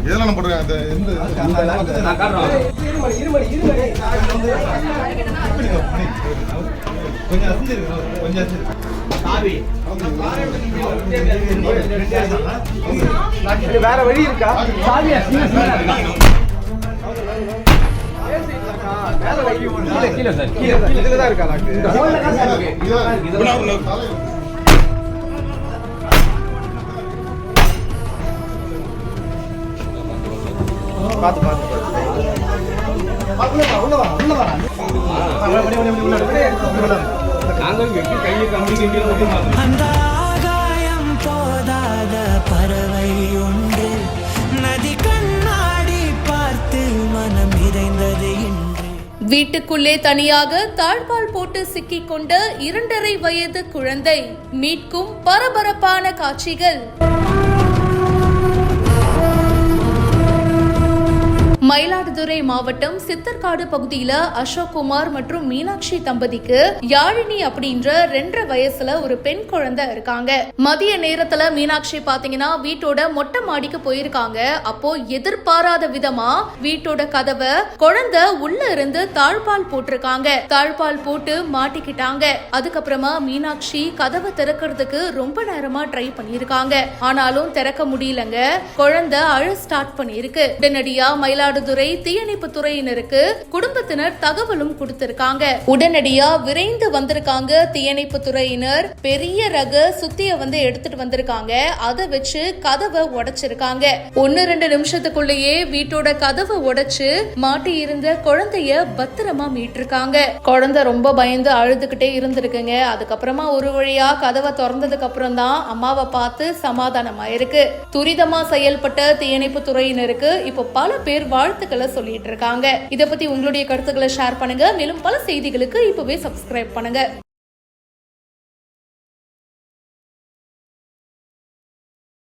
இதெல்லாம் போடுறேன் அந்த வேற வழி இருக்கா? கீழே சார், இதுலதான் இருக்கா லாக்கு? பாத்து பாத்து அந்த ஆகாயம் போதாத பறவை ஒன்று நதி கண்ணாடி பார்த்து மனம் நிறைந்தது என்று. வீட்டுக்குள்ளே தனியாக தாழ்பால் போட்டு சிக்கிக் கொண்ட 2.5 வயது குழந்தை மீட்கும் பரபரப்பான காட்சிகள். மயிலாடுதுறை மாவட்டம் சித்தர்காடு பகுதியில அசோக்குமார் மற்றும் மீனாட்சி தம்பதிக்கு யாழினி அப்படின்ற 2.5 வயசுல ஒரு பெண் குழந்தை இருக்காங்க. மதிய நேரத்துல மீனாட்சி பாத்தீங்கன்னா வீட்டோட மொட்டை மாடிக்கு போயிருக்காங்க. அப்போ எதிர்பாராத விதமா வீட்டோட கதவை குழந்தை உள்ள இருந்து தாழ்பால் போட்டிருக்காங்க. தாழ்பால் போட்டு மாட்டிக்கிட்டாங்க. அதுக்கப்புறமா மீனாட்சி கதவை திறக்கிறதுக்கு ரொம்ப நேரமா ட்ரை பண்ணிருக்காங்க. ஆனாலும் திறக்க முடியலங்க. குழந்தை அழ ஸ்டார்ட் பண்ணிருக்கு. உடனடியா மயிலாடுதுறை தீயணைப்பு துறையினருக்கு குடும்பத்தினர் தகவலும் கொடுத்திருக்காங்க. உடனடியா விரைந்து வந்திருக்காங்க தீயணைப்பு துறையினர். பெரிய ரக சுத்திய எடுத்துட்டு வந்திருக்காங்க. அதை வச்சு கதவை உடைச்சிருக்காங்க. 1-2 நிமிஷத்துக்குள்ளேயே வீட்டோட கதவை உடைச்சு மாட்டி இருந்த குழந்தைய பத்திரமா மீட்டிருக்காங்க. குழந்தை ரொம்ப பயந்து அழுதுகிட்டே இருந்திருக்குங்க. அதுக்கப்புறமா ஒரு வழியா கதவை திறந்ததுக்கு அப்புறம் தான் அம்மாவை பார்த்து சமாதானம் ஆயிருக்கு. துரிதமா செயல்பட்ட தீயணைப்பு துறையினருக்கு இப்போ பல பேர் வாழ்த்துக்களை சொல்லிட்டு இருக்காங்க. இதை பத்தி உங்களுடைய கருத்துக்களை ஷேர் பண்ணுங்க. மேலும் பல செய்திகளுக்கு இப்பவே சப்ஸ்கிரைப் பண்ணுங்க.